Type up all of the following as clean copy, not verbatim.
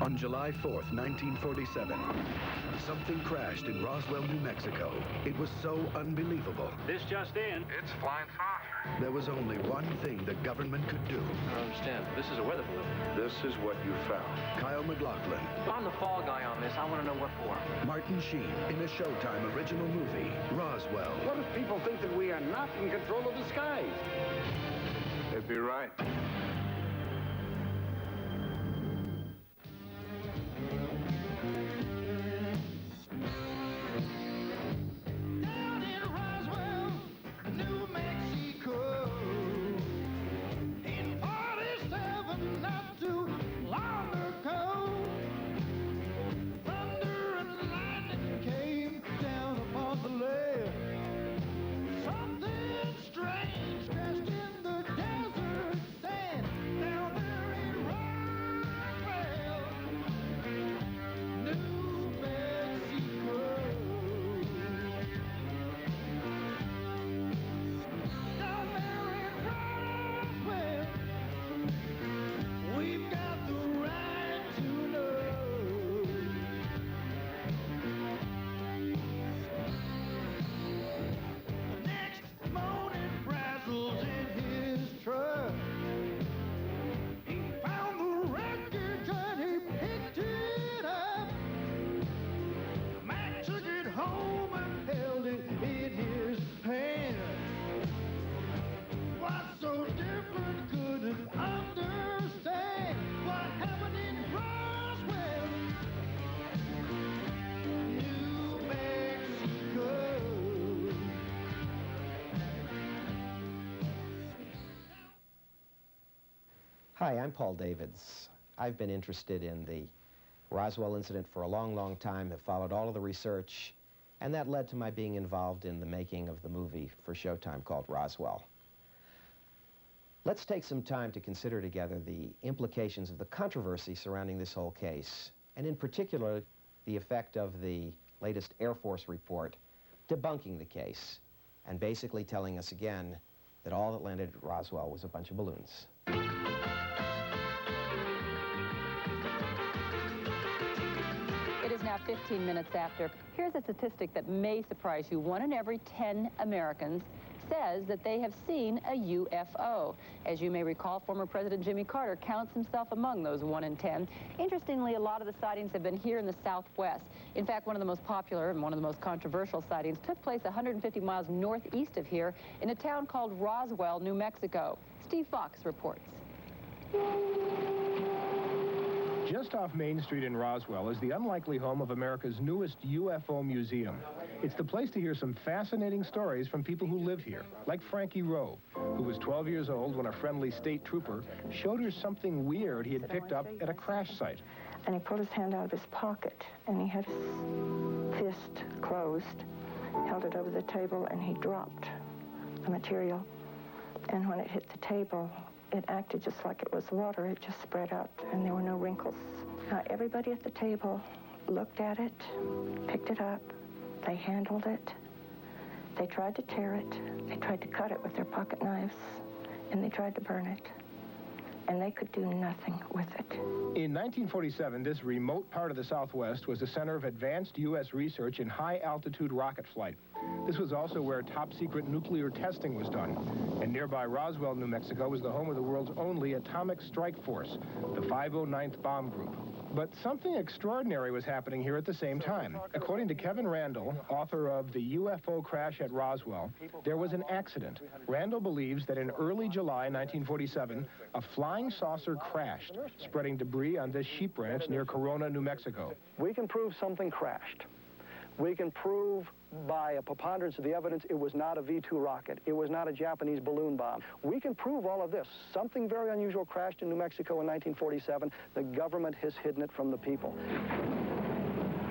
On July 4th, 1947, something crashed in Roswell, New Mexico. It was so unbelievable. This just in. It's flying saucer. There was only one thing the government could do. I don't understand. This is a weather balloon. This is what you found. Kyle MacLachlan. I'm the fall guy on this. I want to know what for. Martin Sheen in a Showtime original movie, Roswell. What if people think that we are not in control of the skies? They'd be right. Down in Roswell, New Mexico, in 47, not too long ago, thunder and lightning came down upon the land. Something strange crashed in the desert sand down there in Roswell, New Mexico. Down there in Roswell, we've got the right to know. The next morning, Brazel's in his truck. He found the wreckage and he picked it up. Mac took it home and held it in his hand. What's so different, couldn't understand what happened in Roswell, New Mexico. Hi, I'm Paul Davids. I've been interested in the Roswell incident for a long, long time, have followed all of the research, and that led to my being involved in the making of the movie for Showtime called Roswell. Let's take some time to consider together the implications of the controversy surrounding this whole case, and in particular, the effect of the latest Air Force report debunking the case and basically telling us again that all that landed at Roswell was a bunch of balloons. It is now 15 minutes after. Here's a statistic that may surprise you. 1 in every 10 Americans says that they have seen a UFO. As you may recall, former President Jimmy Carter counts himself among those 1 in 10. Interestingly, a lot of the sightings have been here in the Southwest. In fact, one of the most popular and one of the most controversial sightings took place 150 miles northeast of here in a town called Roswell, New Mexico. Steve Fox reports. Just off Main Street in Roswell is the unlikely home of America's newest UFO museum. It's the place to hear some fascinating stories from people who live here, like Frankie Rowe, who was 12 years old when a friendly state trooper showed her something weird he had picked up at a crash site. And he pulled his hand out of his pocket, and he had his fist closed, held it over the table, and he dropped the material. And when it hit the table, it acted just like it was water. It just spread out, and there were no wrinkles. Now, everybody at the table looked at it, picked it up, they handled it, they tried to tear it, they tried to cut it with their pocket knives, and they tried to burn it. And they could do nothing with it. In 1947, this remote part of the Southwest was the center of advanced U.S. research in high-altitude rocket flight. This was also where top-secret nuclear testing was done. And nearby Roswell, New Mexico, was the home of the world's only atomic strike force, the 509th Bomb Group. But something extraordinary was happening here at the same time. According to Kevin Randall, author of The UFO Crash at Roswell, there was an accident. Randall believes that in early July 1947, a flying saucer crashed, spreading debris on this sheep ranch near Corona, New Mexico. We can prove something crashed. We can prove by a preponderance of the evidence it was not a V-2 rocket. It was not a Japanese balloon bomb. We can prove all of this. Something very unusual crashed in New Mexico in 1947. The government has hidden it from the people.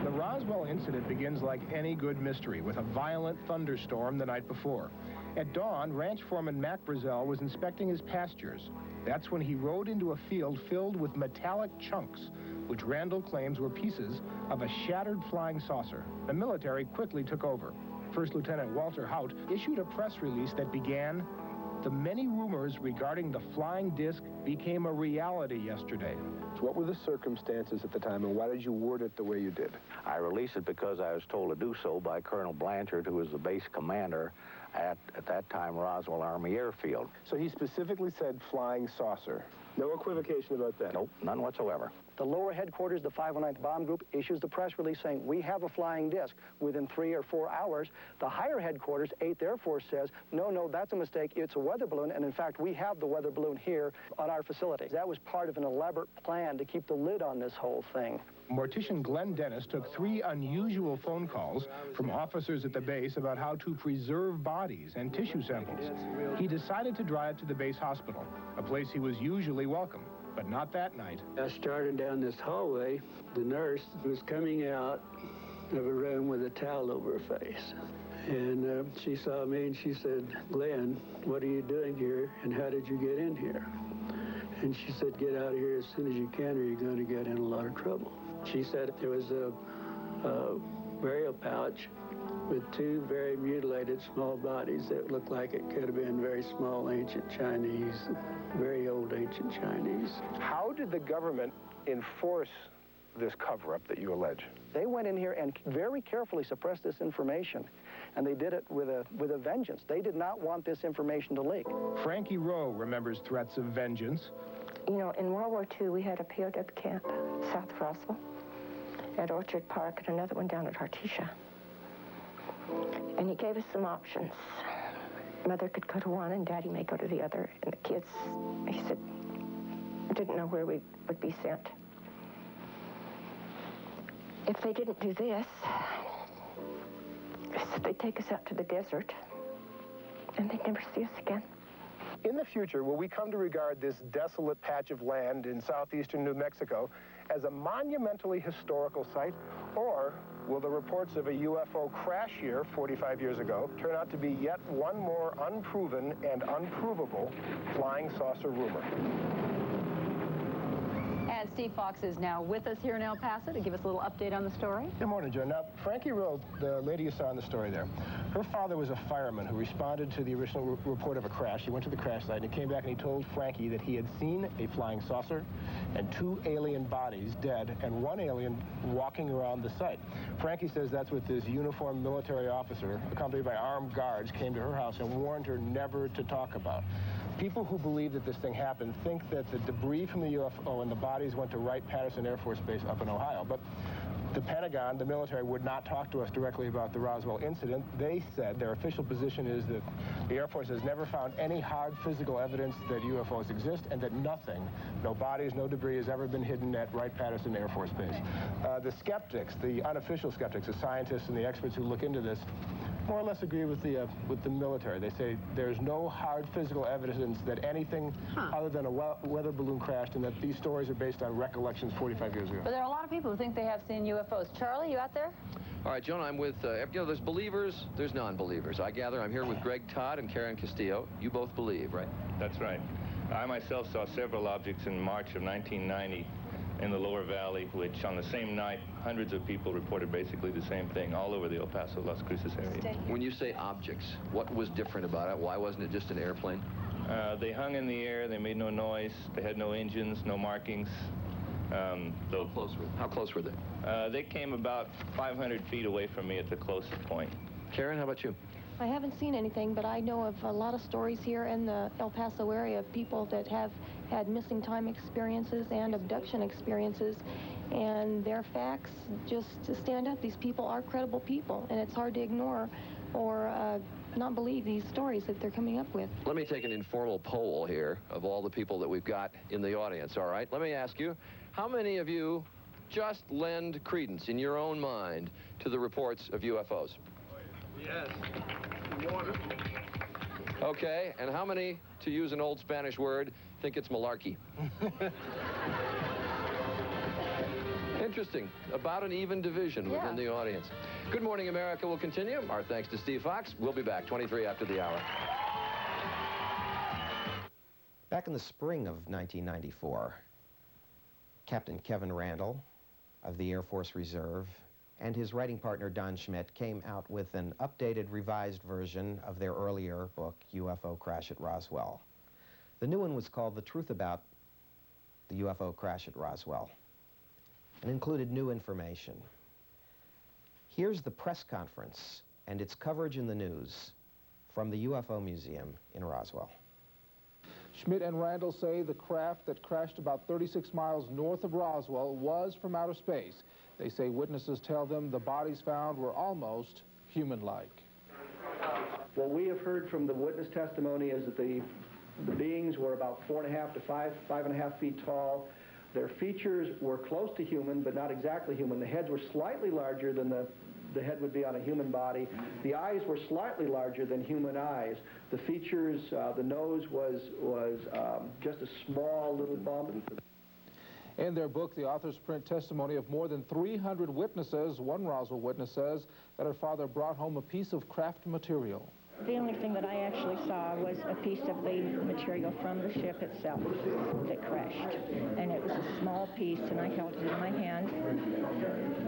The Roswell incident begins like any good mystery, with a violent thunderstorm the night before. At dawn, ranch foreman Mac Brazel was inspecting his pastures. That's when he rode into a field filled with metallic chunks, which Randall claims were pieces of a shattered flying saucer. The military quickly took over. First Lieutenant Walter Haut issued a press release that began, "The many rumors regarding the flying disc became a reality yesterday." What were the circumstances at the time, and why did you word it the way you did? I released it because I was told to do so by Colonel Blanchard, who was the base commander at that time, Roswell Army Airfield. So he specifically said flying saucer. No equivocation about that? Nope, none whatsoever. The lower headquarters, the 509th Bomb Group, issues the press release saying, we have a flying disc. Within 3 or 4 hours, the higher headquarters, 8th Air Force, says, no, that's a mistake. It's a weather balloon, and in fact, we have the weather balloon here on our facility. That was part of an elaborate plan to keep the lid on this whole thing. Mortician Glenn Dennis took 3 unusual phone calls from officers at the base about how to preserve bodies and tissue samples. He decided to drive to the base hospital, a place he was usually welcome, but not that night. I started down this hallway. The nurse was coming out of a room with a towel over her face. And she saw me and she said, Glenn, what are you doing here and how did you get in here? And she said, get out of here as soon as you can or you're going to get in a lot of trouble. She said there was a burial pouch with 2 very mutilated small bodies that looked like it could have been very small ancient Chinese, very old ancient Chinese. How did the government enforce this cover-up that you allege? They went in here and very carefully suppressed this information, and they did it with a vengeance. They did not want this information to leak. Frankie Rowe remembers threats of vengeance. You know, in World War II, we had a POW camp south of Roswell at Orchard Park and another one down at Artesia. And he gave us some options. Mother could go to one and Daddy may go to the other. And the kids, he said, didn't know where we would be sent. If they didn't do this, he said they'd take us out to the desert and they'd never see us again. In the future, will we come to regard this desolate patch of land in southeastern New Mexico as a monumentally historical site, or will the reports of a UFO crash here 45 years ago turn out to be yet one more unproven and unprovable flying saucer rumor? And Steve Fox is now with us here in El Paso to give us a little update on the story. Good morning, Joe. Now, Frankie Rowe, the lady you saw in the story there, her father was a fireman who responded to the original report of a crash. He went to the crash site and he came back and he told Frankie that he had seen a flying saucer and 2 alien bodies dead and 1 alien walking around the site. Frankie says that's what this uniformed military officer, accompanied by armed guards, came to her house and warned her never to talk about. People who believe that this thing happened think that the debris from the UFO and the bodies went to Wright-Patterson Air Force Base up in Ohio. But the Pentagon, the military, would not talk to us directly about the Roswell incident. They said their official position is that the Air Force has never found any hard physical evidence that UFOs exist and that nothing, no bodies, no debris, has ever been hidden at Wright-Patterson Air Force Base. The skeptics, the unofficial skeptics, the scientists and the experts who look into this, more or less agree with the military. They say there's no hard physical evidence that anything other than a weather balloon crashed, and that these stories are based on recollections 45 years ago. But there are a lot of people who think they have seen UFOs. Charlie, you out there? All right, Joan, I'm with, there's believers, there's non-believers. I gather I'm here with Greg Todd and Karen Castillo. You both believe, right? That's right. I myself saw several objects in March of 1990 in the lower valley, which on the same night, hundreds of people reported basically the same thing all over the El Paso, Las Cruces area. When you say objects, what was different about it? Why wasn't it just an airplane? They hung in the air, they made no noise, they had no engines, no markings. How close were they? They came about 500 feet away from me at the closest point. Karen, how about you? I haven't seen anything, but I know of a lot of stories here in the El Paso area of people that have had missing time experiences and abduction experiences, and their facts just stand up. These people are credible people, and it's hard to ignore or not believe these stories that they're coming up with. Let me take an informal poll here of all the people that we've got in the audience, all right? Let me ask you, how many of you just lend credence in your own mind to the reports of UFOs? Yes. Okay, and how many, to use an old Spanish word, think it's malarkey? Interesting. About an even division within the audience. Good Morning America will continue. Our thanks to Steve Fox. We'll be back 23 after the hour. Back in the spring of 1994, Captain Kevin Randall of the Air Force Reserve and his writing partner Don Schmidt came out with an updated, revised version of their earlier book, UFO Crash at Roswell. The new one was called The Truth About the UFO crash at Roswell, and included new information. Here's the press conference and its coverage in the news from the UFO Museum in Roswell. Schmidt and Randall say the craft that crashed about 36 miles north of Roswell was from outer space. They say witnesses tell them the bodies found were almost human-like. What we have heard from the witness testimony is that the beings were about 4.5 to 5.5 feet tall. Their features were close to human, but not exactly human. The heads were slightly larger than the head would be on a human body. The eyes were slightly larger than human eyes. The features, the nose was just a small little bump. In their book, the authors print testimony of more than 300 witnesses. One Roswell witness says that her father brought home a piece of craft material. The only thing that I actually saw was a piece of the material from the ship itself that crashed. And it was a small piece, and I held it in my hand,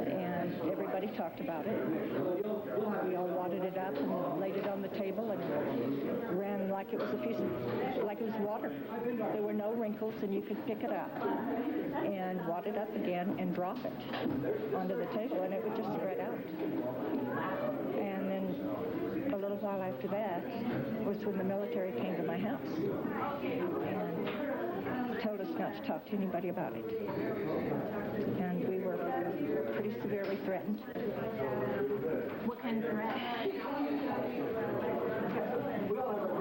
and everybody talked about it. We all wadded it up and laid it on the table and ran like it was a piece of, like it was water. There were no wrinkles, and you could pick it up and wad it up again and drop it onto the table, and it would just spread out. And then a little while after that was when the military came to my house and told us not to talk to anybody about it. And we were pretty severely threatened. What kind of threat?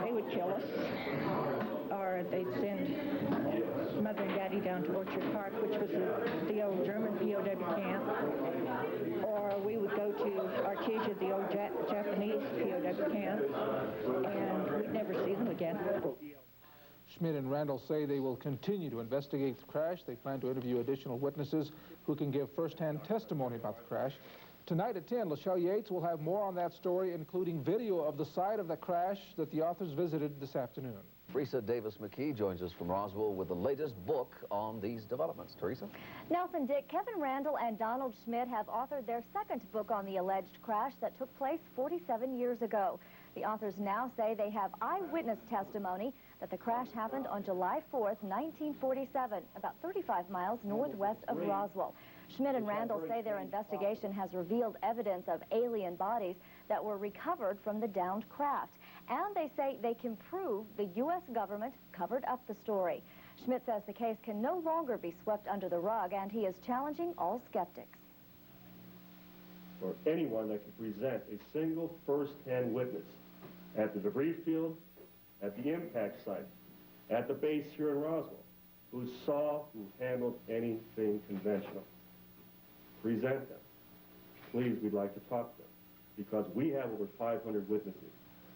They would kill us, or they'd send Mother and Daddy down to Orchard Park, which was the old German POW camp, or we would go to Artesia, the old Japanese POW camp, and we'd never see them again. Schmidt and Randall say they will continue to investigate the crash. They plan to interview additional witnesses who can give first-hand testimony about the crash. Tonight at 10, Lachelle Yates will have more on that story, including video of the site of the crash that the authors visited this afternoon. Teresa Davis-McKee joins us from Roswell with the latest book on these developments. Teresa? Nelson, Dick, Kevin Randall and Donald Schmidt have authored their second book on the alleged crash that took place 47 years ago. The authors now say they have eyewitness testimony that the crash happened on July 4th, 1947, about 35 miles northwest of Roswell. Schmidt and Randall say their investigation has revealed evidence of alien bodies that were recovered from the downed craft. And they say they can prove the U.S. government covered up the story. Schmidt says the case can no longer be swept under the rug, and he is challenging all skeptics. Or anyone that can present a single first-hand witness at the debris field, at the impact site, at the base here in Roswell, who saw, who handled anything conventional. Present them. Please, we'd like to talk to them, because we have over 500 witnesses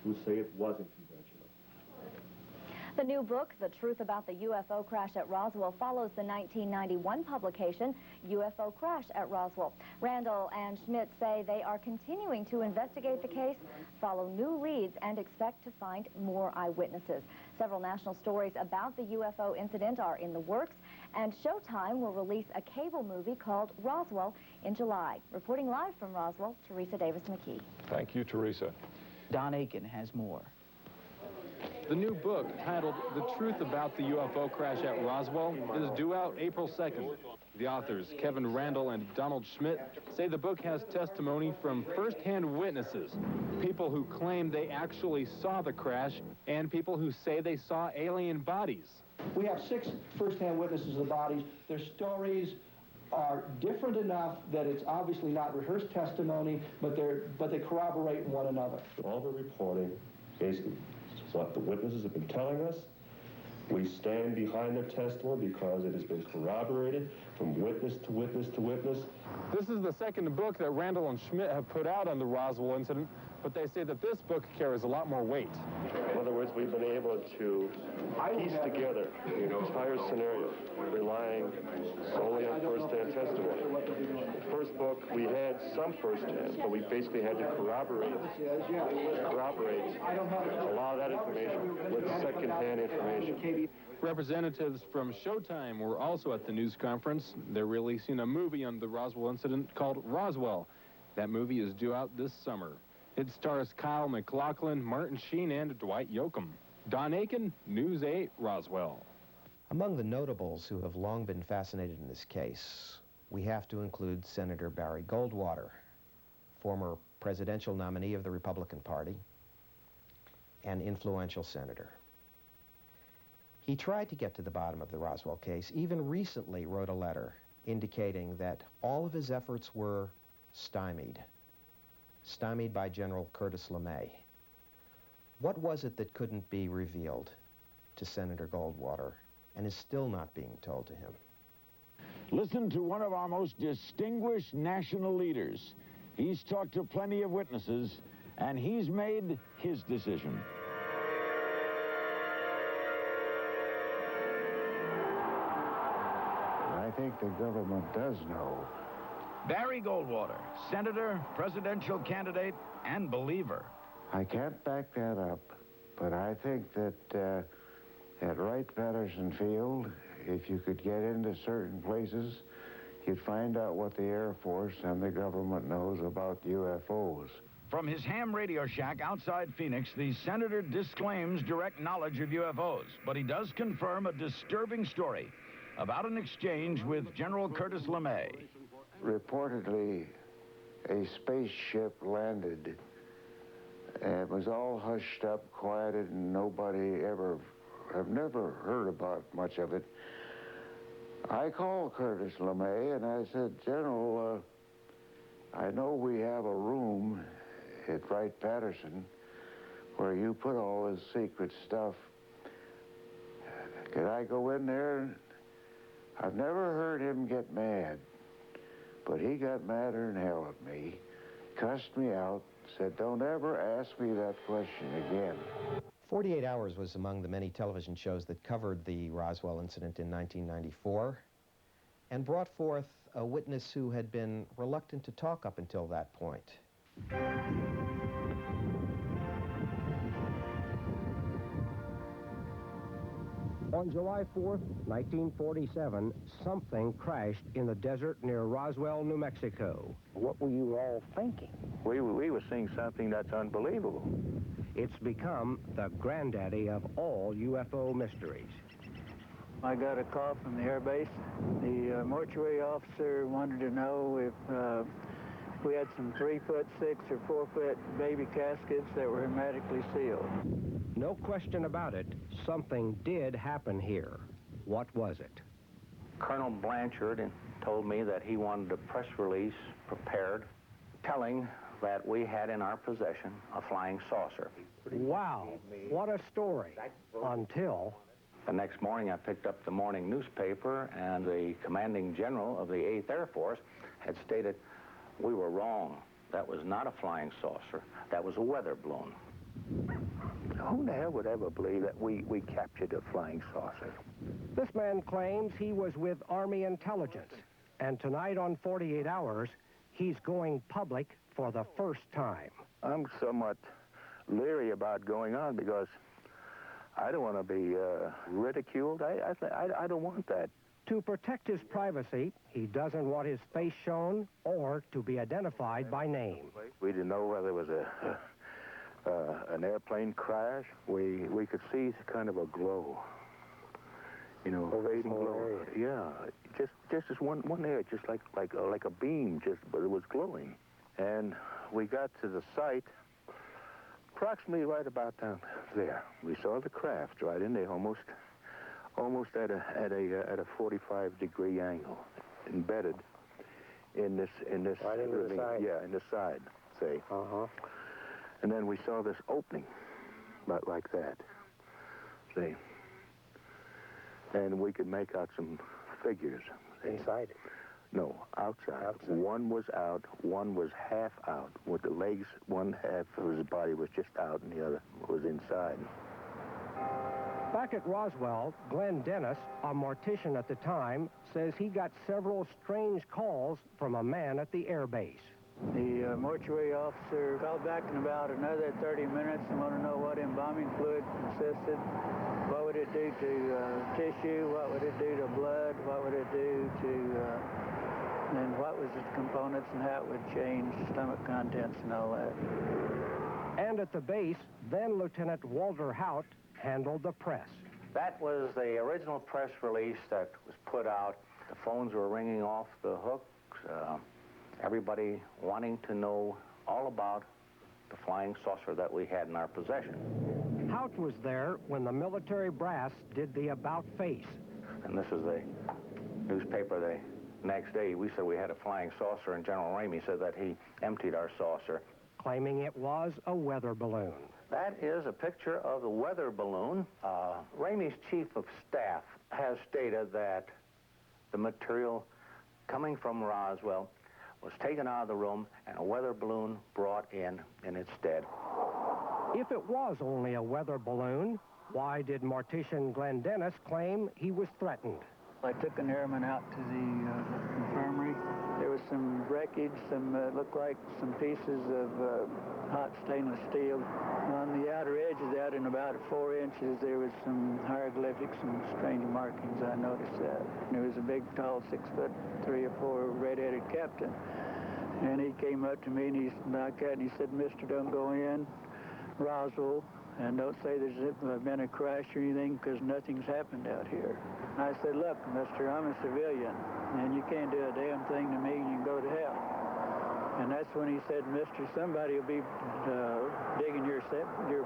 who say it wasn't conventional. The new book, The Truth About the UFO Crash at Roswell, follows the 1991 publication, UFO Crash at Roswell. Randall and Schmidt say they are continuing to investigate the case, follow new leads, and expect to find more eyewitnesses. Several national stories about the UFO incident are in the works, and Showtime will release a cable movie called Roswell in July. Reporting live from Roswell, Teresa Davis-McKee. Thank you, Teresa. Don Aiken has more. The new book, titled The Truth About the UFO Crash at Roswell, is due out April 2nd. The authors, Kevin Randall and Donald Schmidt, say the book has testimony from first-hand witnesses, people who claim they actually saw the crash, and people who say they saw alien bodies. We have 6 first-hand witnesses of the bodies. Their stories are different enough that it's obviously not rehearsed testimony, but they corroborate one another. All the reporting is what the witnesses have been telling us. We stand behind their testimony because it has been corroborated from witness to witness to witness. This is the second book that Randall and Schmidt have put out on the Roswell incident, but they say that this book carries a lot more weight. In other words, we've been able to piece together the entire scenario, relying solely on first-hand testimony. The first book, we had some first-hand, but we basically had to corroborate a lot of that information with second-hand information. Representatives from Showtime were also at the news conference. They're releasing a movie on the Roswell incident called Roswell. That movie is due out this summer. It stars Kyle MacLachlan, Martin Sheen, and Dwight Yoakam. Don Aiken, News 8, Roswell. Among the notables who have long been fascinated in this case, we have to include Senator Barry Goldwater, former presidential nominee of the Republican Party, an influential senator. He tried to get to the bottom of the Roswell case, even recently wrote a letter indicating that all of his efforts were stymied by General Curtis LeMay. What was it that couldn't be revealed to Senator Goldwater and is still not being told to him? Listen to one of our most distinguished national leaders. He's talked to plenty of witnesses, and he's made his decision. I think the government does know. Barry Goldwater, senator, presidential candidate, and believer. I can't back that up, but I think that at Wright-Patterson Field, if you could get into certain places, you'd find out what the Air Force and the government knows about UFOs. From his ham radio shack outside Phoenix, the senator disclaims direct knowledge of UFOs, but he does confirm a disturbing story about an exchange with General Curtis LeMay. Reportedly, a spaceship landed, and it was all hushed up, quieted, and I've never heard about much of it. I called Curtis LeMay, and I said, General, I know we have a room at Wright-Patterson where you put all this secret stuff. Can I go in there? I've never heard him get mad, but he got madder than hell at me, cussed me out, said, don't ever ask me that question again. 48 Hours was among the many television shows that covered the Roswell incident in 1994 and brought forth a witness who had been reluctant to talk up until that point. On July 4th, 1947, something crashed in the desert near Roswell, New Mexico. What were you all thinking? We were seeing something that's unbelievable. It's become the granddaddy of all UFO mysteries. I got a call from the airbase. The mortuary officer wanted to know if we had some 3'6" or 4' baby caskets that were hermetically sealed. No question about it, something did happen here. What was it? Colonel Blanchard told me that he wanted a press release prepared telling that we had in our possession a flying saucer. Wow, what a story. Until... The next morning, I picked up the morning newspaper, and the commanding general of the 8th Air Force had stated, we were wrong. That was not a flying saucer. That was a weather balloon. Who in the hell would ever believe that we captured a flying saucer? This man claims he was with Army intelligence, and tonight on 48 Hours, he's going public for the first time. I'm somewhat leery about going on because I don't want to be ridiculed. I don't want that. To protect his privacy, he doesn't want his face shown or to be identified by name. We didn't know whether it was an airplane crash. We could see kind of a glow, you know, fading glow. Yeah, just this one area, just like a beam, but it was glowing. And we got to the site approximately right about down there. We saw the craft right in there, almost at a 45-degree angle, embedded in this right into the side. Yeah, in the side, say. And then we saw this opening, about like that, see. And we could make out some figures. Inside it? No, outside. One was out, one was half out, with the legs, one half of his body was just out and the other was inside. Back at Roswell, Glenn Dennis, a mortician at the time, says he got several strange calls from a man at the air base. The mortuary officer called back in about another 30 minutes and wanted to know what embalming fluid consisted. What would it do to tissue? What would it do to blood? What would it do to... and what was its components and how it would change stomach contents and all that. And at the base, then Lieutenant Walter Hout handled the press. That was the original press release that was put out. The phones were ringing off the hooks. Everybody wanting to know all about the flying saucer that we had in our possession. Hout was there when the military brass did the about face. And this is the newspaper the next day. We said we had a flying saucer, and General Ramey said that he emptied our saucer, claiming it was a weather balloon. That is a picture of the weather balloon. Ramey's chief of staff has stated that the material coming from Roswell was taken out of the room and a weather balloon brought in its stead. If it was only a weather balloon, why did Mortician Glenn Dennis claim he was threatened? I took an airman out to the infirmary. There was some wreckage, looked like some pieces of hot stainless steel. On the outer edges, out in about 4 inches, there was some hieroglyphics, some strange markings. I noticed that. And there was a big, tall, 6'3" or 4" red-headed captain. And he came up to me and he knocked out and he said, "Mister, don't go in Roswell, and don't say there's been a crash or anything, because nothing's happened out here." And I said, "Look, mister, I'm a civilian, and you can't do a damn thing to me, and you can go to hell." And that's when he said, "Mister, somebody will be digging your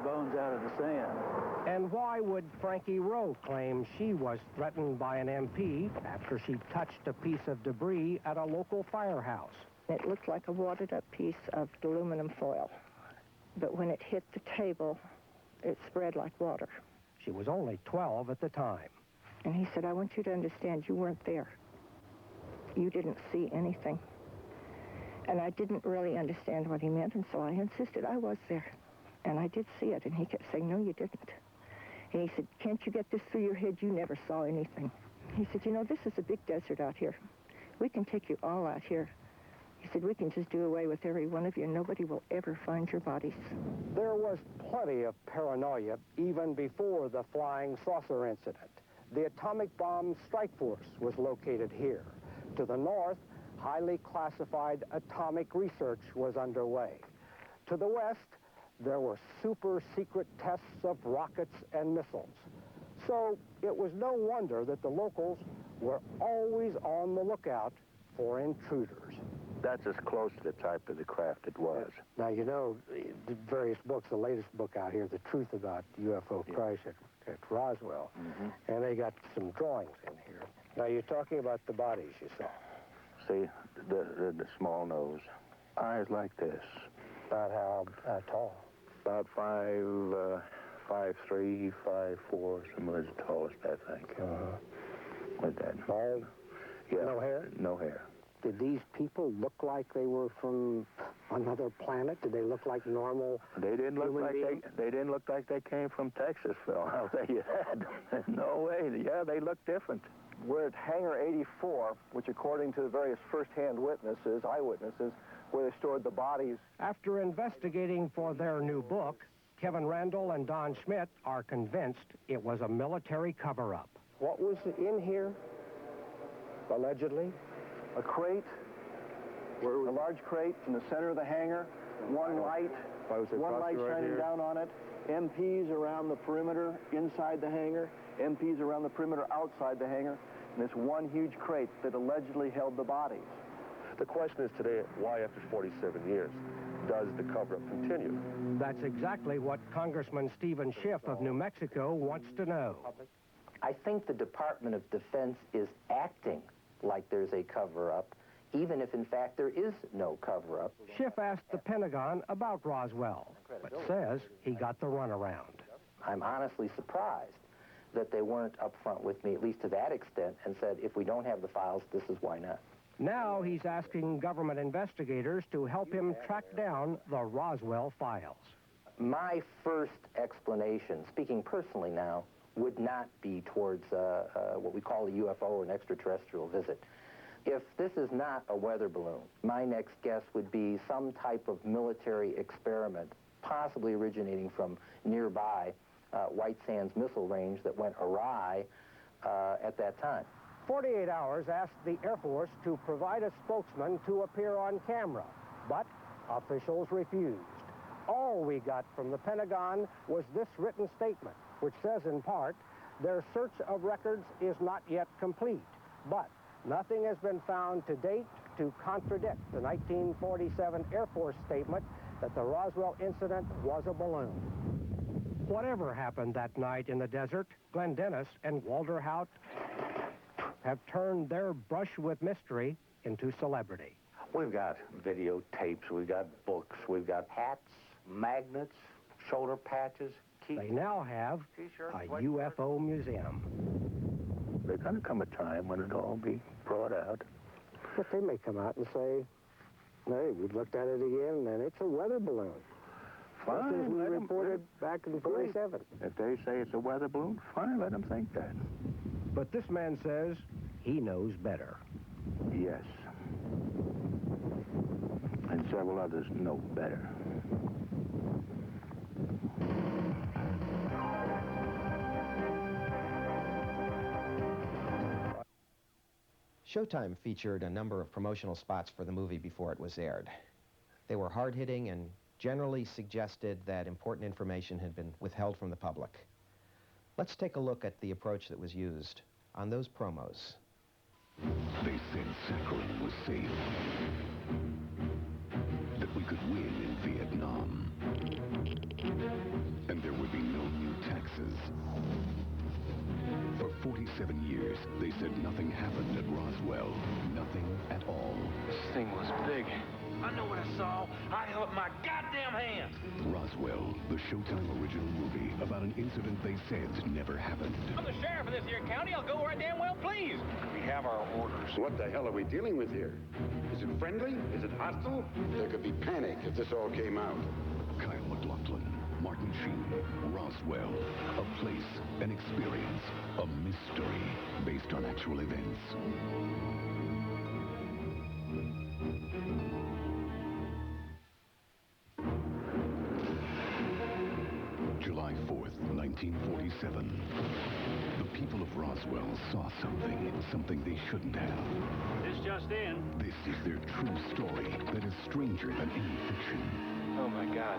bones out of the sand." And why would Frankie Rowe claim she was threatened by an MP after she touched a piece of debris at a local firehouse? It looked like a wadded-up piece of aluminum foil. But when it hit the table, it spread like water. She was only 12 at the time. And he said, "I want you to understand, you weren't there. You didn't see anything." And I didn't really understand what he meant, and so I insisted I was there. And I did see it, and he kept saying, "No, you didn't." And he said, "Can't you get this through your head? You never saw anything." He said, "You know, this is a big desert out here. We can take you all out here." He said, "We can just do away with every one of you, and nobody will ever find your bodies." There was plenty of paranoia even before the flying saucer incident. The atomic bomb strike force was located here. To the north, highly classified atomic research was underway. To the west, there were super secret tests of rockets and missiles. So it was no wonder that the locals were always on the lookout for intruders. That's as close to the type of the craft it was. Now, you know, the various books, the latest book out here, The Truth About UFO Crash at Roswell, and they got some drawings in here. Now, you're talking about the bodies you saw. See, the small nose. Eyes like this. About how tall? About 5'3", 5'4", some of the tallest, I think. With that. Bald? Yeah. No hair? No hair. Did these people look like they were from another planet? Did they look like normal? They didn't look like they didn't look like they came from Texas, Phil. I'll tell you that. No way. Yeah, they look different. We're at Hangar 84, which according to the various first-hand witnesses, eyewitnesses, where they stored the bodies. After investigating for their new book, Kevin Randall and Don Schmidt are convinced it was a military cover-up. What was in here, allegedly? A crate, a large crate in the center of the hangar, one light shining down on it, MPs around the perimeter inside the hangar, MPs around the perimeter outside the hangar, and this one huge crate that allegedly held the bodies. The question is today, why after 47 years does the cover-up continue? That's exactly what Congressman Stephen Schiff of New Mexico wants to know. I think the Department of Defense is acting like there's a cover-up, even if in fact there is no cover-up. Schiff asked the Pentagon about Roswell, but says he got the runaround. I'm honestly surprised that they weren't upfront with me, at least to that extent, and said, if we don't have the files, this is why not. Now he's asking government investigators to help him track down the Roswell files. My first explanation, speaking personally now, would not be towards what we call a UFO or an extraterrestrial visit. If this is not a weather balloon, my next guess would be some type of military experiment, possibly originating from nearby White Sands missile range that went awry at that time. 48 Hours asked the Air Force to provide a spokesman to appear on camera, but officials refused. All we got from the Pentagon was this written statement, which says in part Their search of records is not yet complete, but nothing has been found to date to contradict the 1947 Air Force statement that the Roswell incident was a balloon. Whatever happened that night in the desert, Glenn Dennis and Walter Haut have turned their brush with mystery into celebrity. We've got videotapes, we've got books, we've got hats, magnets, shoulder patches, keys. They now have a UFO museum. There's going to come a time when it'll all be brought out. But they may come out and say, hey, we looked at it again, and it's a weather balloon. Fine, Just as we let 'em- reported back in 47. If they say it's a weather balloon, fine, let them think that. But this man says he knows better. Yes. And several others know better. Showtime featured a number of promotional spots for the movie before it was aired. They were hard-hitting and generally suggested that important information had been withheld from the public. Let's take a look at the approach that was used on those promos. They said Sakhalin was safe, that we could win in Vietnam, and there would be no new taxes. For 47 years, they said nothing happened at Roswell. Nothing at all. This thing was big. I know what I saw. I held up my goddamn hand. Roswell, the Showtime original movie about an incident they said never happened. I'm the sheriff of this here county. I'll go where I damn well please. We have our orders. What the hell are we dealing with here? Is it friendly? Is it hostile? There could be panic if this all came out. Kyle MacLachlan, Martin Sheen, Roswell, a place, an experience, a mystery based on actual events. July 4th, 1947. The people of Roswell saw something they shouldn't have. This just in. This is their true story that is stranger than any fiction. Oh, my God.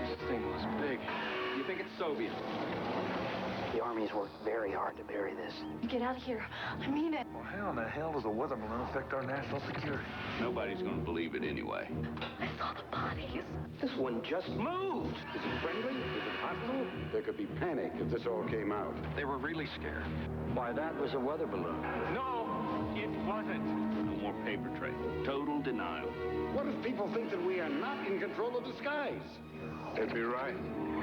This thing was big. You think it's Soviet? The Army's worked very hard to bury this. Get out of here. I mean it. Well, how in the hell does a weather balloon affect our national security? Nobody's going to believe it anyway. I saw the bodies. This one just moved. Is it friendly? Is it hostile? There could be panic if this all came out. They were really scared. Why, that was a weather balloon. No, it wasn't. No more paper trail. Total denial. What if people think that we are not in control of the skies? They'd be right.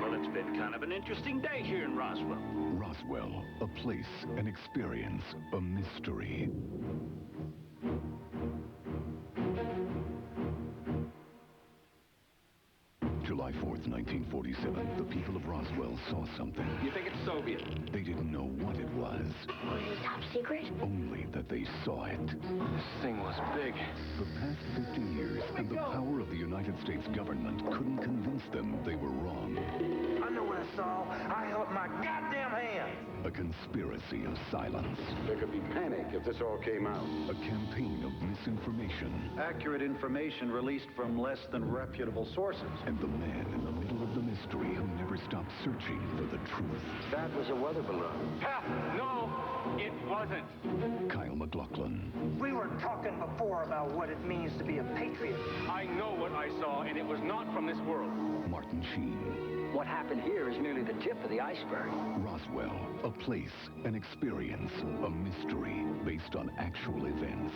Well, it's been kind of an interesting day here in Roswell. Roswell, a place, an experience, a mystery. July 4th, 1947, the people of Roswell saw something. You think it's Soviet? They didn't know what it was. Was it top secret? Only that they saw it. This thing was big. The past 50 years and the power of the United States government couldn't convince them they were wrong. I know what I saw. I held up my goddamn hand. A conspiracy of silence. There could be panic if this all came out. A campaign of misinformation. Accurate information released from less than reputable sources. And the man in the middle of the mystery who never stopped searching for the truth. That was a weather balloon. No, it wasn't. Kyle MacLachlan. We were talking before about what it means to be a patriot. I know what I saw, and it was not from this world. Martin Sheen. What happened here is merely the tip of the iceberg. Roswell, a place, an experience, a mystery based on actual events.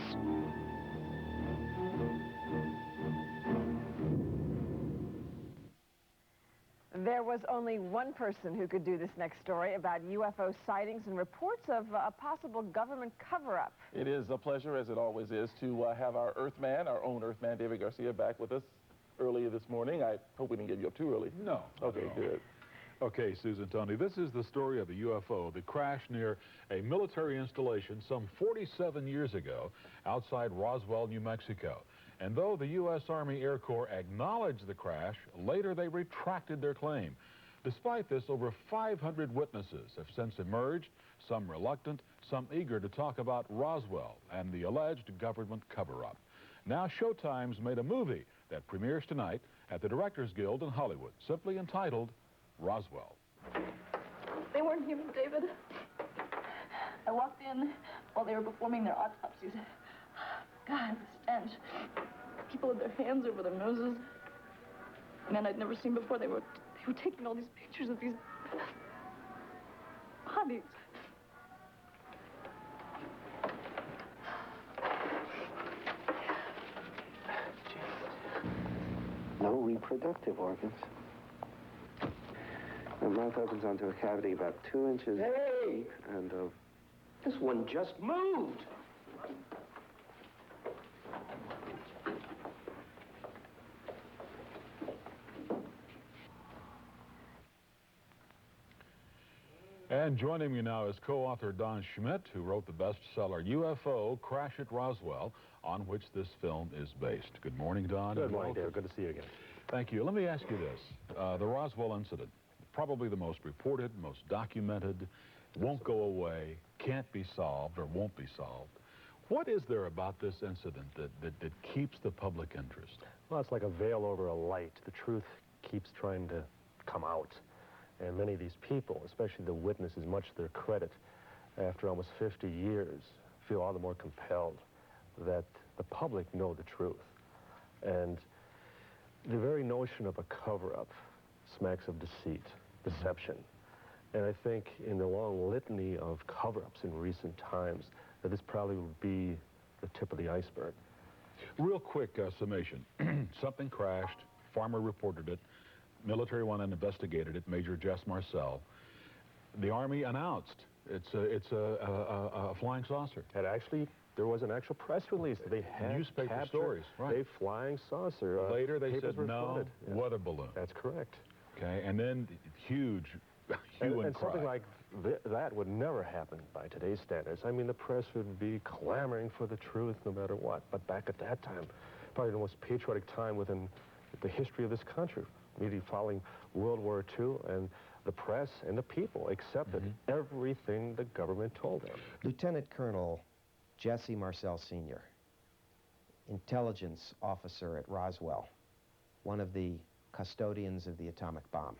There was only one person who could do this next story about UFO sightings and reports of a possible government cover-up. It is a pleasure, as it always is, to have our Earthman, our own Earthman, David Garcia, back with us earlier this morning. I hope we didn't get you up too early. No. Okay, good. Okay, Susan, Tony, this is the story of a UFO that crashed near a military installation some 47 years ago outside Roswell, New Mexico. And though the U.S. Army Air Corps acknowledged the crash, later they retracted their claim. Despite this, over 500 witnesses have since emerged, some reluctant, some eager to talk about Roswell and the alleged government cover-up. Now Showtime's made a movie that premieres tonight at the Directors Guild in Hollywood, simply entitled Roswell. They weren't human, David. I walked in while they were performing their autopsies. God, the stench. People with their hands over their noses. Men I'd never seen before. They were taking all these pictures of these bodies. No reproductive organs. The mouth opens onto a cavity about 2 inches deep, and this one just moved. And joining me now is co-author Don Schmidt, who wrote the bestseller UFO Crash at Roswell, on which this film is based. Good morning, Don. Good morning, David. Good to see you again. Thank you. Let me ask you this. The Roswell incident, probably the most reported, most documented, won't go away, can't be solved, or won't be solved. What is there about this incident that keeps the public interest? Well, it's like a veil over a light. The truth keeps trying to come out. And many of these people, especially the witnesses, much to their credit, after almost 50 years, feel all the more compelled that the public know the truth. And the very notion of a cover-up smacks of deceit, deception. And I think in the long litany of cover-ups in recent times, that this probably would be the tip of the iceberg. Real quick summation. Something crashed, farmer reported it, military went and investigated it, Major Jess Marcel. The Army announced it's a flying saucer. And actually, there was an actual press release that they had newspaper stories, right? A flying saucer. Later they said no, weather balloon. That's correct. Okay, and then huge hue and cry. Something like that would never happen by today's standards. I mean, the press would be clamoring for the truth no matter what. But back at that time, probably the most patriotic time within the history of this country, immediately following World War II, and the press and the people accepted everything the government told them. Lieutenant Colonel Jesse Marcel Sr., intelligence officer at Roswell, one of the custodians of the atomic bomb,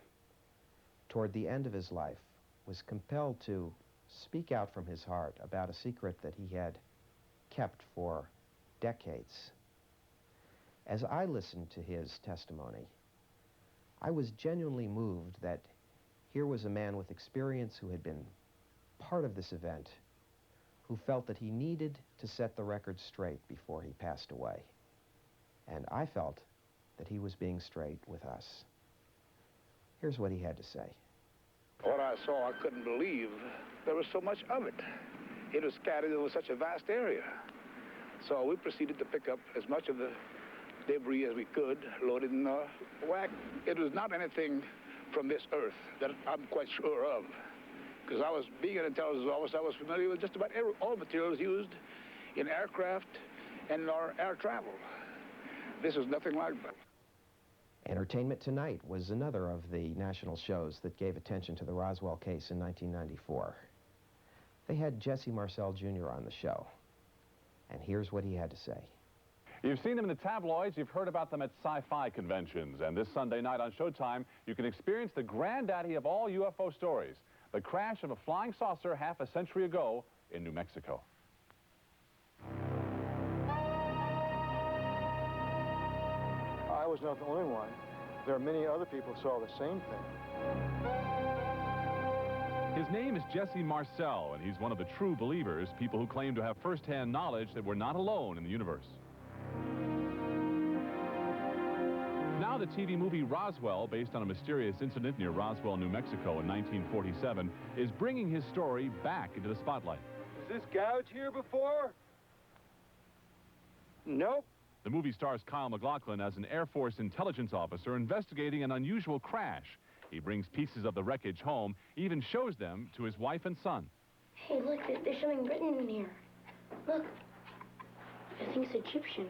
toward the end of his life, was compelled to speak out from his heart about a secret that he had kept for decades. As I listened to his testimony, I was genuinely moved that here was a man with experience who had been part of this event, who felt that he needed to set the record straight before he passed away. And I felt that he was being straight with us. Here's what he had to say. What I saw, I couldn't believe there was so much of it. It was scattered over such a vast area. So we proceeded to pick up as much of the debris as we could, load it in a whack. It was not anything from this earth that I'm quite sure of. Because being an intelligence officer, I was familiar with just about all materials used in aircraft and our air travel. This is nothing like that. Entertainment Tonight was another of the national shows that gave attention to the Roswell case in 1994. They had Jesse Marcel Jr. on the show, and here's what he had to say. You've seen them in the tabloids, you've heard about them at sci-fi conventions, and this Sunday night on Showtime, you can experience the granddaddy of all UFO stories, the crash of a flying saucer half a century ago in New Mexico. I was not the only one. There are many other people who saw the same thing. His name is Jesse Marcel, and he's one of the true believers, people who claim to have first-hand knowledge that we're not alone in the universe. Now the TV movie Roswell, based on a mysterious incident near Roswell, New Mexico in 1947, is bringing his story back into the spotlight. Was this gouge here before? Nope. The movie stars Kyle MacLachlan as an Air Force intelligence officer investigating an unusual crash. He brings pieces of the wreckage home, even shows them to his wife and son. Hey, look, there's something written in here. Look, I think it's Egyptian.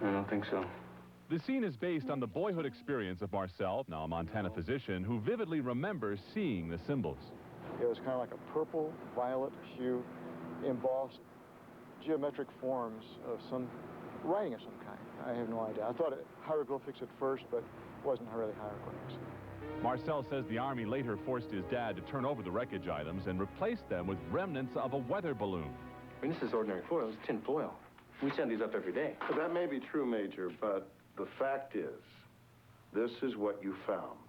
I don't think so. The scene is based on the boyhood experience of Marcel, now a Montana physician, who vividly remembers seeing the symbols. It was kind of like a purple, violet hue, embossed geometric forms of some writing of some kind. I have no idea. I thought hieroglyphics at first, but it wasn't really hieroglyphics. Marcel says the Army later forced his dad to turn over the wreckage items and replace them with remnants of a weather balloon. I mean, this is ordinary foil. It's tin foil. We send these up every day. Well, that may be true, Major, but the fact is, this is what you found.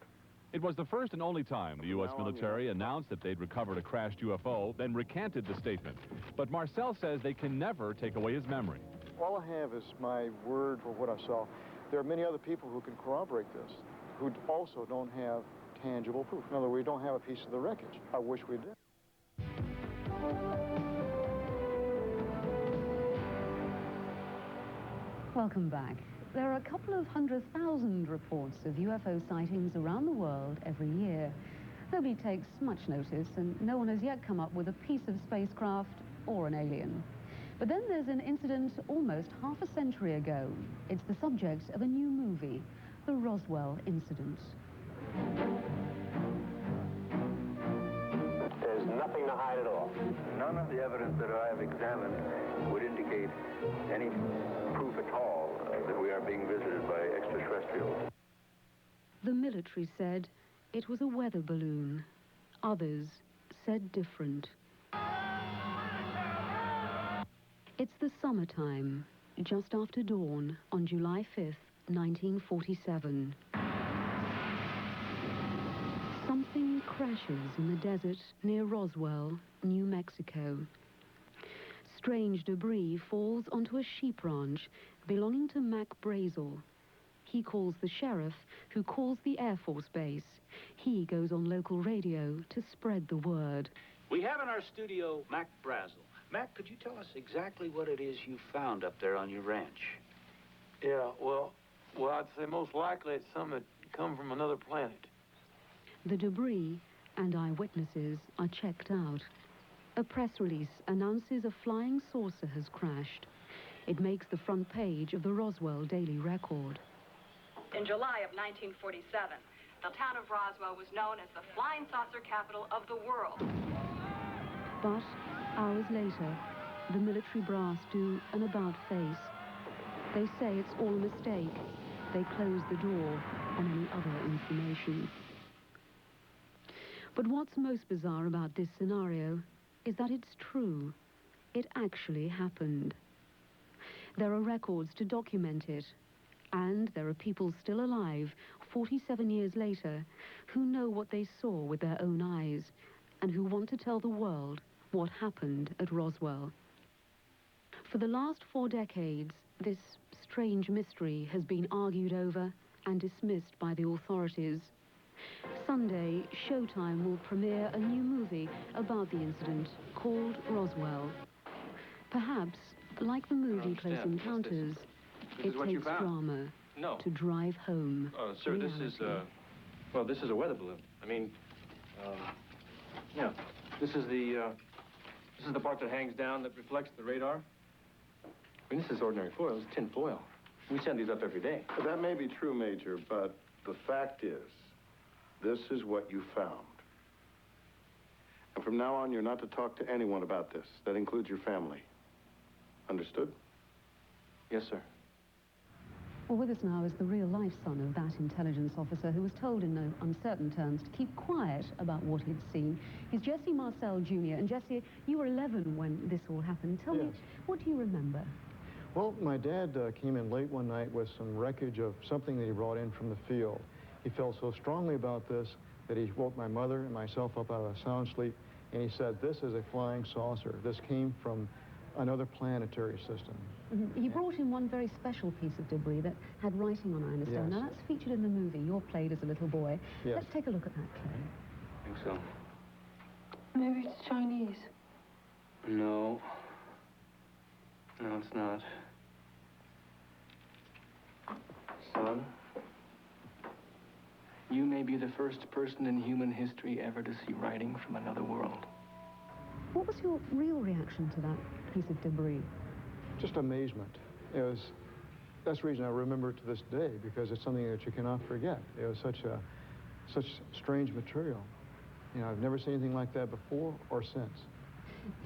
It was the first and only time the U.S. military announced that they'd recovered a crashed UFO, then recanted the statement. But Marcel says they can never take away his memory. All I have is my word for what I saw. There are many other people who can corroborate this, who also don't have tangible proof. In other words, we don't have a piece of the wreckage. I wish we did. Welcome back. There are a couple of 100,000 reports of UFO sightings around the world every year. Nobody takes much notice, and no one has yet come up with a piece of spacecraft or an alien. But then there's an incident almost half a century ago. It's the subject of a new movie, the Roswell incident. There's nothing to hide at all. None of the evidence that I have examined would indicate any proof at all that we are being visited by extraterrestrials. The military said it was a weather balloon. Others said different. It's the summertime, just after dawn on July 5th, 1947. Something crashes in the desert near Roswell, New Mexico. Strange debris falls onto a sheep ranch belonging to Mac Brazel. He calls the sheriff, who calls the Air Force Base. He goes on local radio to spread the word. We have in our studio Mac Brazel. Mac, could you tell us exactly what it is you found up there on your ranch? Yeah, well, I'd say most likely it's something that come from another planet. The debris and eyewitnesses are checked out. A press release announces a flying saucer has crashed. It makes the front page of the Roswell Daily Record. In July of 1947, the town of Roswell was known as the flying saucer capital of the world. But hours later, the military brass do an about-face. They say it's all a mistake. They close the door on any other information. But what's most bizarre about this scenario is that it's true. It actually happened. There are records to document it, and there are people still alive 47 years later who know what they saw with their own eyes and who want to tell the world what happened at Roswell. For the last 4 decades, this strange mystery has been argued over and dismissed by the authorities. Sunday, Showtime will premiere a new movie about the incident called Roswell. Perhaps, like the movie Close Encounters, it takes drama to drive home Sir, reality. this is a weather balloon. I mean, yeah, this is the part that hangs down that reflects the radar. I mean, this is ordinary foil. It's tin foil. We send these up every day. Well, that may be true, Major, but the fact is, this is what you found. And from now on, you're not to talk to anyone about this. That includes your family. Understood? Yes, sir. Well, with us now is the real-life son of that intelligence officer who was told in no uncertain terms to keep quiet about what he'd seen. He's Jesse Marcel Jr. And Jesse, you were 11 when this all happened. Tell me, what do you remember? Well, my dad came in late one night with some wreckage of something that he brought in from the field. He felt so strongly about this that he woke my mother and myself up out of a sound sleep, and he said, this is a flying saucer. This came from another planetary system. He brought in one very special piece of debris that had writing on, I understand. Yes. Now, that's featured in the movie. You're played as a little boy. Yes. Let's take a look at that, Clay. I think so. Maybe it's Chinese. No. No, it's not. Son, you may be the first person in human history ever to see writing from another world. What was your real reaction to that piece of debris? Just amazement. That's the reason I remember it to this day, because it's something that you cannot forget. It was such strange material. You know, I've never seen anything like that before or since.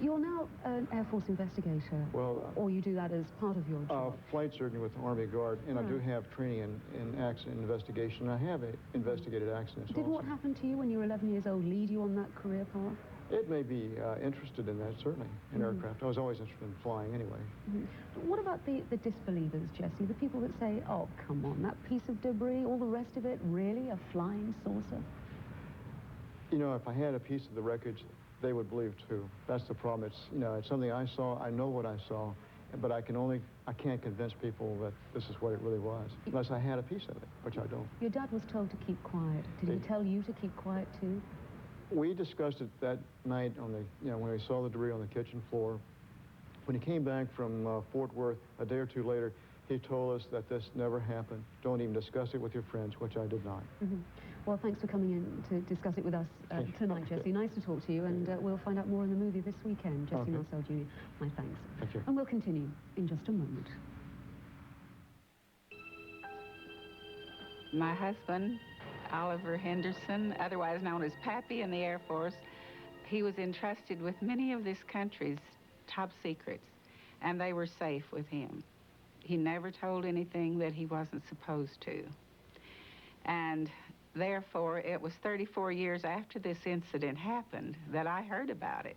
You're now an Air Force investigator. Well, or you do that as part of your job? Flight surgeon with the Army Guard, and I do have training in accident investigation. I have investigated accidents Did also. what happened to you when you were 11 years old lead you on that career path? It may be interested in that, certainly, in aircraft. I was always interested in flying anyway. What about the disbelievers, Jesse? The people that say, oh, come on, that piece of debris, all the rest of it, really? A flying saucer? You know, if I had a piece of the wreckage, they would believe too. That's the problem. It's, you know, it's something I saw. I know what I saw, but I can't convince people that this is what it really was, unless I had a piece of it, which I don't. Your dad was told to keep quiet. Did he tell you to keep quiet too? We discussed it that night on the, you know, when we saw the debris on the kitchen floor. When he came back from Fort Worth a day or two later, he told us that this never happened. Don't even discuss it with your friends, which I did not. Well, thanks for coming in to discuss it with us tonight, Jesse. Nice to talk to you, and we'll find out more in the movie this weekend. Jesse Marcel Jr., my thanks. Thank you. And we'll continue in just a moment. My husband, Oliver Henderson, otherwise known as Pappy in the Air Force, he was entrusted with many of this country's top secrets, and they were safe with him. He never told anything that he wasn't supposed to. And therefore, it was 34 years after this incident happened that I heard about it.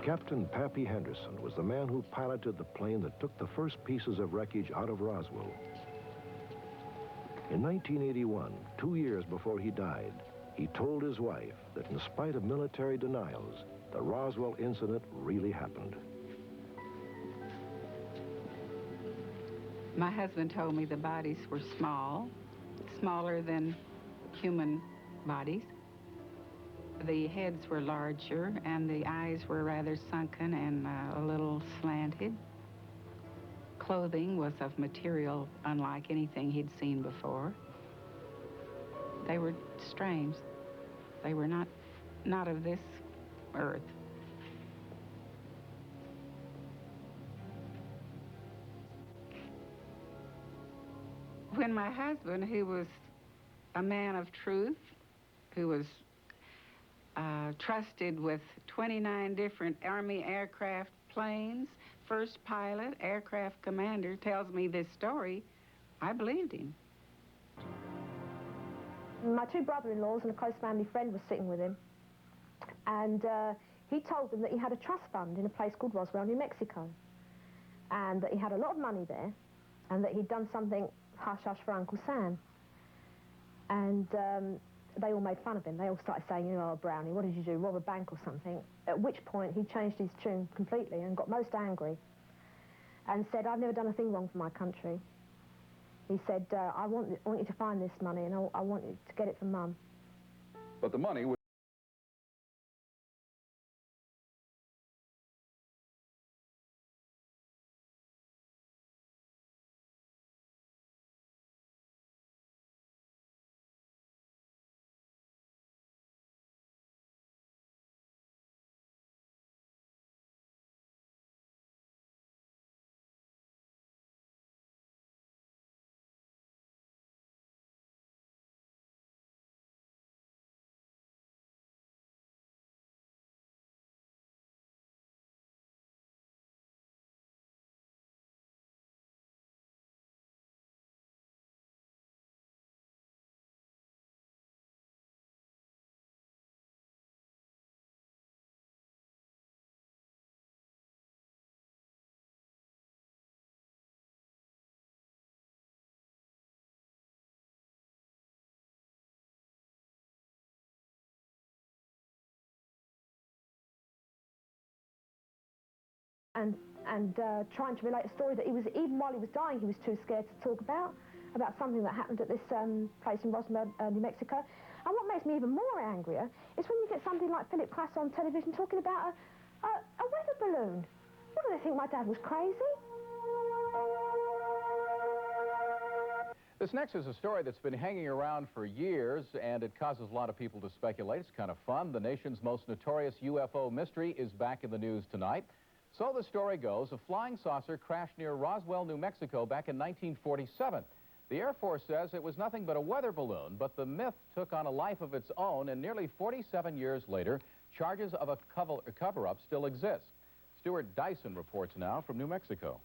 Captain Pappy Henderson was the man who piloted the plane that took the first pieces of wreckage out of Roswell. In 1981, 2 years before he died, he told his wife that in spite of military denials, the Roswell incident really happened. My husband told me the bodies were small, smaller than human bodies. The heads were larger, and the eyes were rather sunken and a little slanted. Clothing was of material unlike anything he'd seen before. They were strange. They were not of this earth. When my husband, who was a man of truth, who was trusted with 29 different Army aircraft planes, first pilot, aircraft commander, tells me this story, I believed him. My two brother-in-laws and a close family friend was sitting with him, and he told them that he had a trust fund in a place called Roswell, New Mexico, and that he had a lot of money there, and that he'd done something hush-hush for Uncle Sam. And they all made fun of him. They all started saying, you know, oh, Brownie, what did you do, rob a bank or something? At which point he changed his tune completely and got most angry and said, I've never done a thing wrong for my country. He said, I want you to find this money, and I want you to get it from Mum. But the money was... And trying to relate a story that he was, even while he was dying, he was too scared to talk about something that happened at this place in Roswell, New Mexico. And what makes me even more angrier is when you get somebody like Philip Klass on television talking about a weather balloon. What, do they think my dad was crazy? This next is a story that's been hanging around for years, and it causes a lot of people to speculate. It's kind of fun. The nation's most notorious UFO mystery is back in the news tonight. So the story goes, a flying saucer crashed near Roswell, New Mexico back in 1947. The Air Force says it was nothing but a weather balloon, but the myth took on a life of its own, and nearly 47 years later, charges of a cover-up still exist. Stuart Dyson reports now from New Mexico.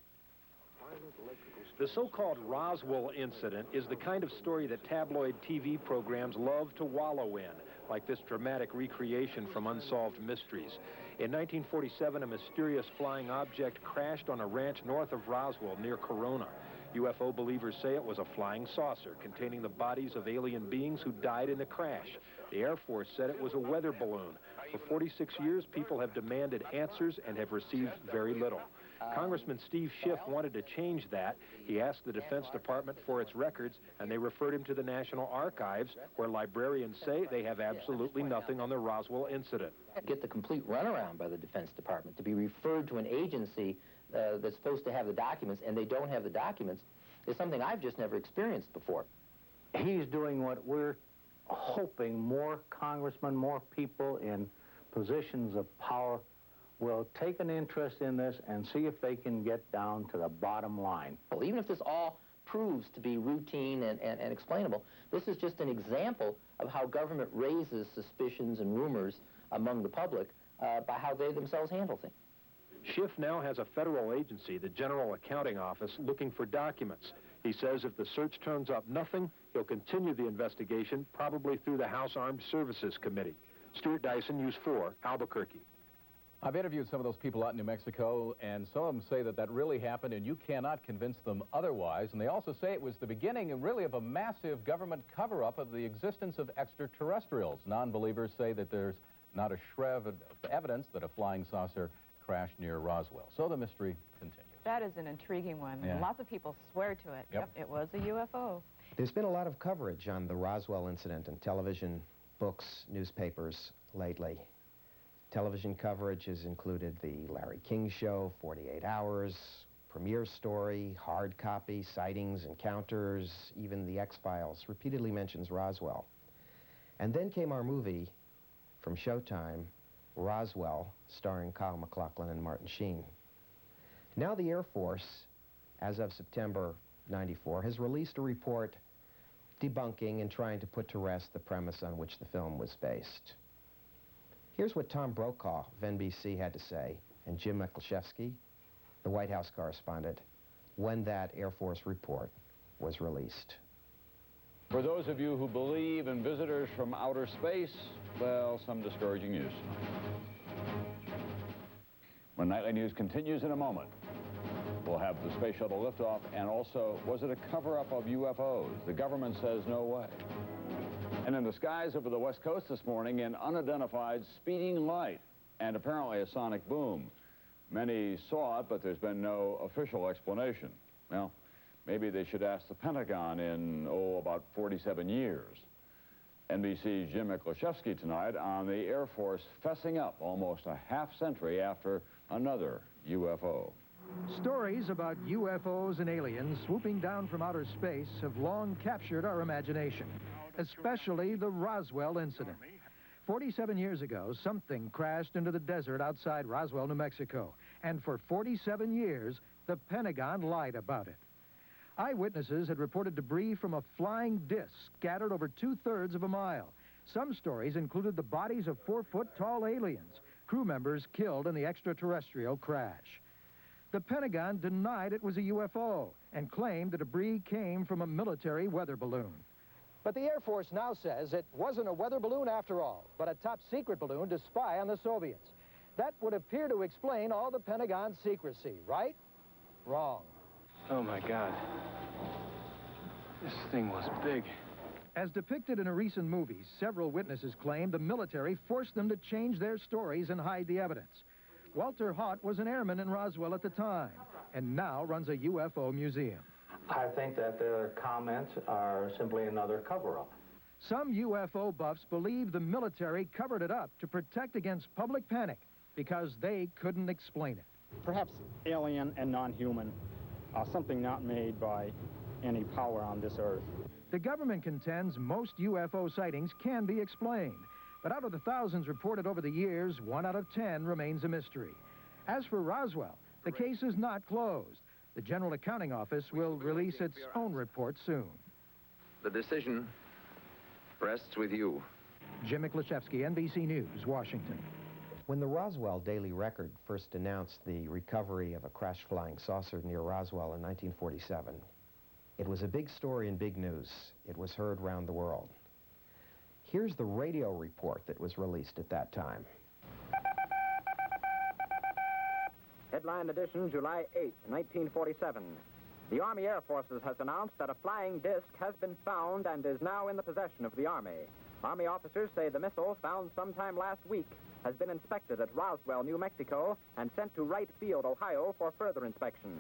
The so-called Roswell incident is the kind of story that tabloid TV programs love to wallow in, like this dramatic recreation from Unsolved Mysteries. In 1947, a mysterious flying object crashed on a ranch north of Roswell near Corona. UFO believers say it was a flying saucer containing the bodies of alien beings who died in the crash. The Air Force said it was a weather balloon. For 46 years, people have demanded answers and have received very little. Congressman Steve Schiff wanted to change that. He asked the Defense Department for its records, and they referred him to the National Archives, where librarians say they have absolutely nothing on the Roswell incident. Get the complete runaround by the Defense Department to be referred to an agency that's supposed to have the documents, and they don't have the documents, is something I've just never experienced before. He's doing what we're hoping more congressmen, more people in positions of power will take an interest in this and see if they can get down to the bottom line. Well, even if this all proves to be routine and explainable, this is just an example of how government raises suspicions and rumors among the public by how they themselves handle things. Schiff now has a federal agency, the General Accounting Office, looking for documents. He says if the search turns up nothing, he'll continue the investigation, probably through the House Armed Services Committee. Stuart Dyson, News 4, Albuquerque. I've interviewed some of those people out in New Mexico, and some of them say that that really happened, and you cannot convince them otherwise. And they also say it was the beginning, really, of a massive government cover-up of the existence of extraterrestrials. Non-believers say that there's not a shred of evidence that a flying saucer crashed near Roswell. So the mystery continues. That is an intriguing one. Yeah. Lots of people swear to it. Yep. It was a UFO. There's been a lot of coverage on the Roswell incident in television, books, newspapers lately. Television coverage has included the Larry King Show, 48 Hours, Premiere Story, Hard Copy, Sightings, Encounters, even The X-Files repeatedly mentions Roswell. And then came our movie from Showtime, Roswell, starring Kyle MacLachlan and Martin Sheen. Now the Air Force, as of September '94, has released a report debunking and trying to put to rest the premise on which the film was based. Here's what Tom Brokaw of NBC had to say, and Jim Miklashevsky, the White House correspondent, when that Air Force report was released. For those of you who believe in visitors from outer space, well, some discouraging news. When Nightly News continues in a moment, we'll have the space shuttle liftoff, and also, was it a cover-up of UFOs? The government says no way. And in the skies over the West Coast this morning, an unidentified speeding light and apparently a sonic boom. Many saw it, but there's been no official explanation. Well, maybe they should ask the Pentagon in, about 47 years. NBC's Jim Miklashevsky tonight on the Air Force fessing up almost a half-century after another UFO. Stories about UFOs and aliens swooping down from outer space have long captured our imagination, especially the Roswell incident. 47 years ago, something crashed into the desert outside Roswell, New Mexico, and for 47 years, the Pentagon lied about it. Eyewitnesses had reported debris from a flying disc scattered over 2/3 of a mile. Some stories included the bodies of 4-foot-tall aliens, crew members killed in the extraterrestrial crash. The Pentagon denied it was a UFO and claimed the debris came from a military weather balloon. But the Air Force now says it wasn't a weather balloon after all, but a top-secret balloon to spy on the Soviets. That would appear to explain all the Pentagon's secrecy, right? Wrong. Oh, my God. This thing was big. As depicted in a recent movie, several witnesses claimed the military forced them to change their stories and hide the evidence. Walter Haut was an airman in Roswell at the time and now runs a UFO museum. I think that their comments are simply another cover-up. Some UFO buffs believe the military covered it up to protect against public panic because they couldn't explain it. Perhaps alien and non-human, something not made by any power on this earth. The government contends most UFO sightings can be explained, but out of the thousands reported over the years, 1 out of 10 remains a mystery. As for Roswell, the case is not closed. The General Accounting Office will release its own report soon. The decision rests with you. Jim Miklashevsky, NBC News, Washington. When the Roswell Daily Record first announced the recovery of a crashed flying saucer near Roswell in 1947, it was a big story and big news. It was heard round the world. Here's the radio report that was released at that time. Headline edition, July 8, 1947. The Army Air Forces has announced that a flying disc has been found and is now in the possession of the Army. Army officers say the missile, found sometime last week, has been inspected at Roswell, New Mexico, and sent to Wright Field, Ohio, for further inspection.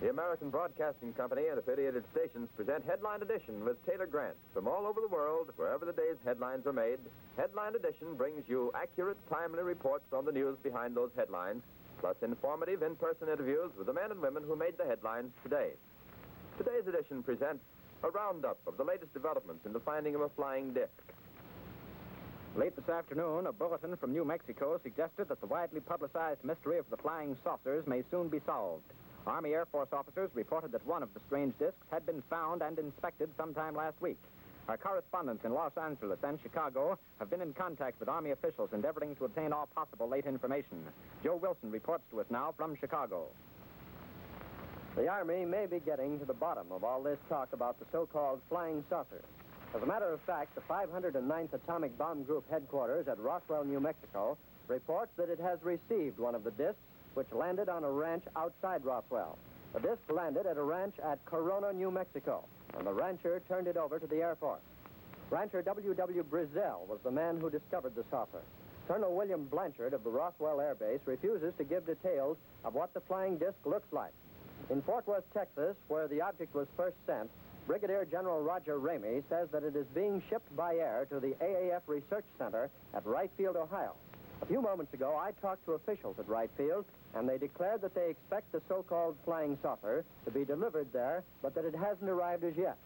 The American Broadcasting Company and affiliated stations present Headline Edition with Taylor Grant. From all over the world, wherever the day's headlines are made, Headline Edition brings you accurate, timely reports on the news behind those headlines, plus informative in-person interviews with the men and women who made the headlines today. Today's edition presents a roundup of the latest developments in the finding of a flying disc. Late this afternoon, a bulletin from New Mexico suggested that the widely publicized mystery of the flying saucers may soon be solved. Army Air Force officers reported that one of the strange discs had been found and inspected sometime last week. Our correspondents in Los Angeles and Chicago have been in contact with Army officials endeavoring to obtain all possible late information. Joe Wilson reports to us now from Chicago. The Army may be getting to the bottom of all this talk about the so-called flying saucer. As a matter of fact, the 509th Atomic Bomb Group headquarters at Roswell, New Mexico, reports that it has received one of the discs which landed on a ranch outside Roswell. The disc landed at a ranch at Corona, New Mexico, and the rancher turned it over to the Air Force. Rancher W.W. Brizzell was the man who discovered the saucer. Colonel William Blanchard of the Roswell Air Base refuses to give details of what the flying disc looks like. In Fort Worth, Texas, where the object was first sent, Brigadier General Roger Ramey says that it is being shipped by air to the AAF Research Center at Wright Field, Ohio. A few moments ago, I talked to officials at Wright Field, and they declared that they expect the so-called flying saucer to be delivered there, but that it hasn't arrived as yet.